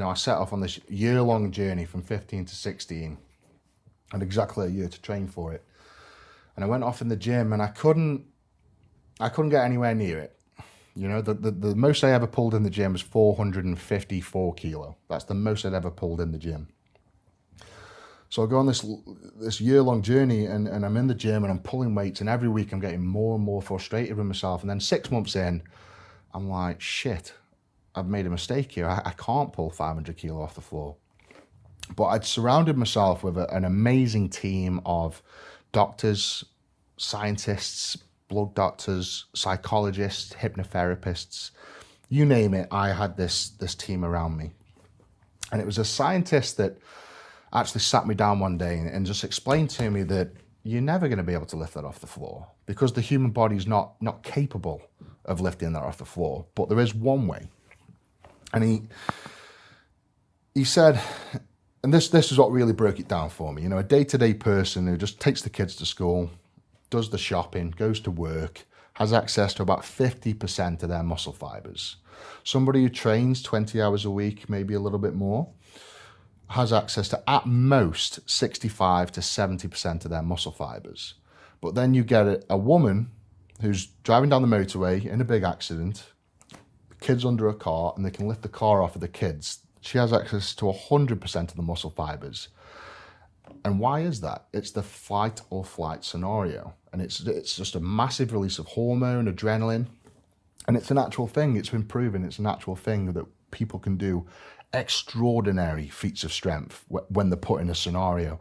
I set off on this year-long journey from 15 to 16, and exactly a year to train for it. And I went off in the gym, and I couldn't get anywhere near it. The most I ever pulled in the gym was 454 kilo. That's the most I'd ever pulled in the gym. So I go on this year-long journey, and I'm in the gym, and I'm pulling weights, and every week I'm getting more and more frustrated with myself. And then 6 months in, I'm like, shit, I've made a mistake here. I can't pull 500 kilo off the floor. But I'd surrounded myself with an amazing team of doctors, scientists, blood doctors, psychologists, hypnotherapists, you name it. I had this team around me. And it was a scientist that actually sat me down one day and just explained to me that you're never going to be able to lift that off the floor because the human body is not capable of lifting that off the floor. But there is one way. And he said, and this is what really broke it down for me, a day-to-day person who just takes the kids to school, does the shopping, goes to work, has access to about 50% of their muscle fibers. Somebody who trains 20 hours a week, maybe a little bit more, has access to at most 65 to 70% of their muscle fibers. But then you get a woman who's driving down the motorway in a big accident, the kids under a car, and they can lift the car off of the kids. She has access to 100% of the muscle fibers. And why is that? It's the fight or flight scenario. And it's just a massive release of hormone, adrenaline. And it's a natural thing. It's been proven. It's a natural thing that people can do extraordinary feats of strength when they're put in a scenario.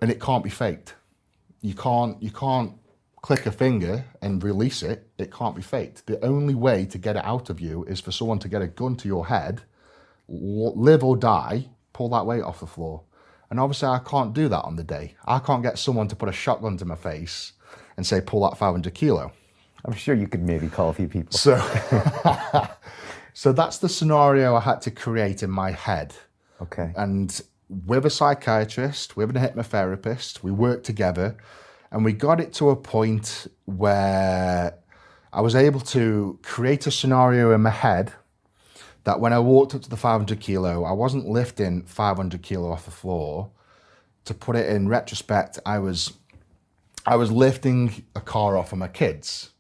And it can't be faked. You can't click a finger and release it. It can't be faked. The only way to get it out of you is for someone to get a gun to your head, live or die, pull that weight off the floor. And obviously I can't do that on the day. I can't get someone to put a shotgun to my face and say, pull that 500 kilo. I'm sure you could maybe call a few people. So that's the scenario I had to create in my head. Okay. And with a psychiatrist, with a hypnotherapist, we worked together and we got it to a point where I was able to create a scenario in my head that when I walked up to the 500 kilo, I wasn't lifting 500 kilo off the floor. To put it in retrospect, I was lifting a car off of my kids.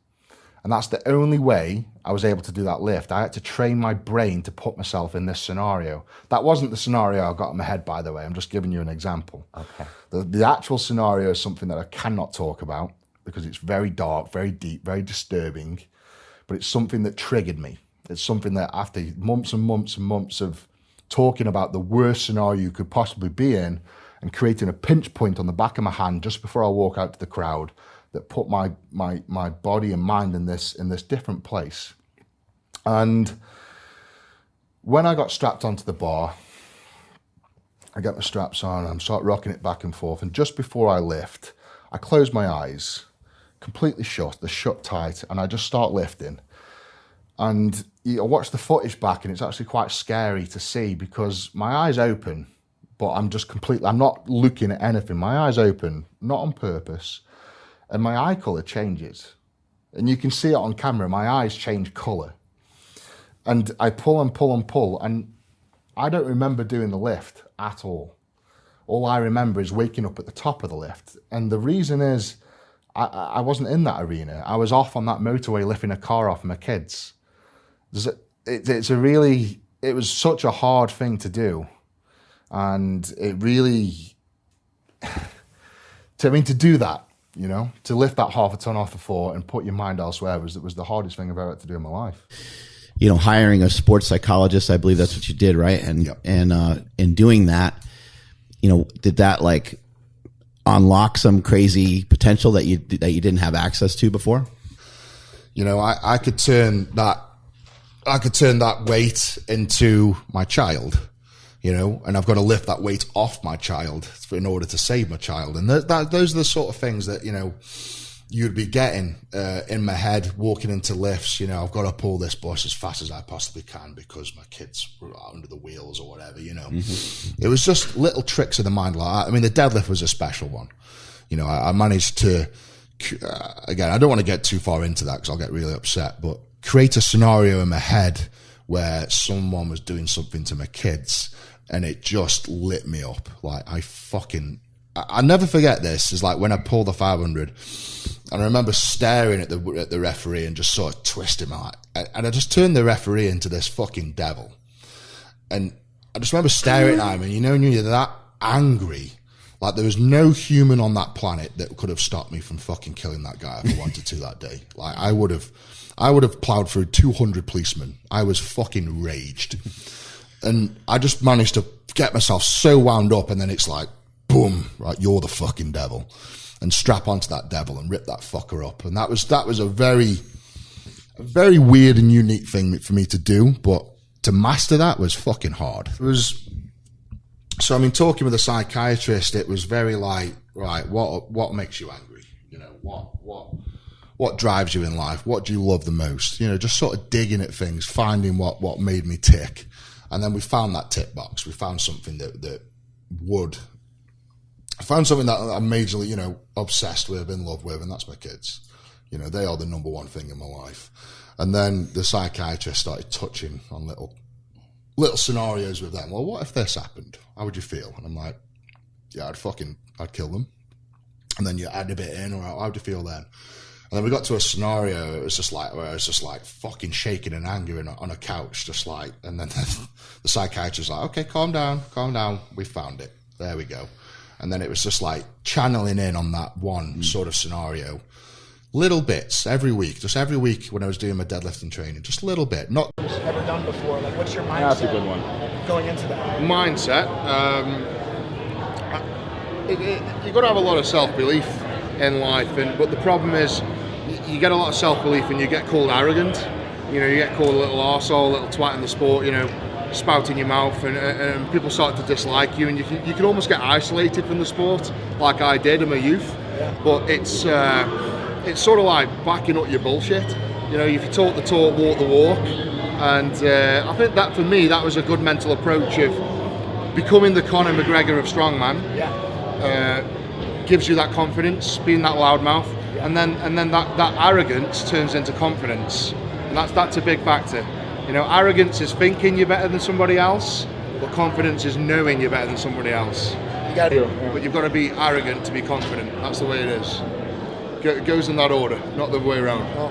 And that's the only way I was able to do that lift. I had to train my brain to put myself in this scenario. That wasn't the scenario I got in my head, by the way. I'm just giving you an example. Okay. The actual scenario is something that I cannot talk about because it's very dark, very deep, very disturbing. But it's something that triggered me. It's something that after months and months and months of talking about the worst scenario you could possibly be in and creating a pinch point on the back of my hand just before I walk out to the crowd, that put my body and mind in this different place. And when I got strapped onto the bar, I get my straps on and I'm start rocking it back and forth. And just before I lift, I close my eyes, completely shut, they're shut tight, and I just start lifting. And I watch the footage back and it's actually quite scary to see because my eyes open, but I'm not looking at anything. My eyes open, not on purpose. And my eye colour changes. And you can see it on camera, my eyes change colour. And I pull and pull and pull, and I don't remember doing the lift at all. All I remember is waking up at the top of the lift. And the reason is, I wasn't in that arena. I was off on that motorway lifting a car off my kids. It was such a hard thing to do. And it really, to do that, to lift that half a ton off the floor and put your mind elsewhere was the hardest thing I've ever had to do in my life. Hiring a sports psychologist, I believe that's what you did, right? And yep. And in doing that, did that like unlock some crazy potential that you didn't have access to before? I could turn that weight into my child. And I've got to lift that weight off my child in order to save my child. And those are the sort of things that, you'd be getting in my head walking into lifts. I've got to pull this bus as fast as I possibly can because my kids were under the wheels or whatever, It was just little tricks of the mind like that. I mean, the deadlift was a special one. I managed to, again, I don't want to get too far into that because I'll get really upset, but create a scenario in my head where someone was doing something to my kids, and it just lit me up. Like I never forget this. Is like when I pulled the 500, and I remember staring at the referee and just sort of twisting my eye. And I just turned the referee into this fucking devil. And I just remember staring at him, and when you're that angry, like there was no human on that planet that could have stopped me from fucking killing that guy if I wanted to that day. Like I would have plowed through 200 policemen. I was fucking raged. And I just managed to get myself so wound up, and then it's like, boom, right, you're the fucking devil, and strap onto that devil and rip that fucker up. And that was a very weird and unique thing for me to do, but to master that was fucking hard. So I mean, talking with a psychiatrist, it was very like, right, what makes you angry? What drives you in life? What do you love the most? Just sort of digging at things, finding what made me tick. And then we found that tick box. We found something I found something that I'm majorly, obsessed with, in love with, and that's my kids. They are the number one thing in my life. And then the psychiatrist started touching on little scenarios with them. Well, what if this happened? How would you feel? And I'm like, yeah, I'd kill them. And then you add a bit in, or how would you feel then? And then we got to a scenario, it was just like, where I was just like fucking shaking in anger on a couch, just like, and then the psychiatrist was like, okay, calm down, we found it. There we go. And then it was just like channeling in on that one sort of scenario. Little bits every week when I was doing my deadlifting training, just a little bit. Not ever done before. Like, what's your mindset? That's a good one. Going into that. Mindset. You've got to have a lot of self-belief in life, but the problem is you get a lot of self-belief and you get called arrogant. You get called a little arsehole, a little twat in the sport, spouting your mouth, and people start to dislike you, and you can almost get isolated from the sport, like I did in my youth. Yeah. But it's sort of like backing up your bullshit. If you talk the talk, walk the walk. And I think that for me, that was a good mental approach of becoming the Conor McGregor of strongman. Yeah. Gives you that confidence, being that loudmouth, Yeah. and then that arrogance turns into confidence, and that's a big factor. Arrogance is thinking you're better than somebody else, but confidence is knowing you're better than somebody else. You got to. But you've got to be arrogant to be confident. That's the way it is. It goes in that order, not the way around. Oh.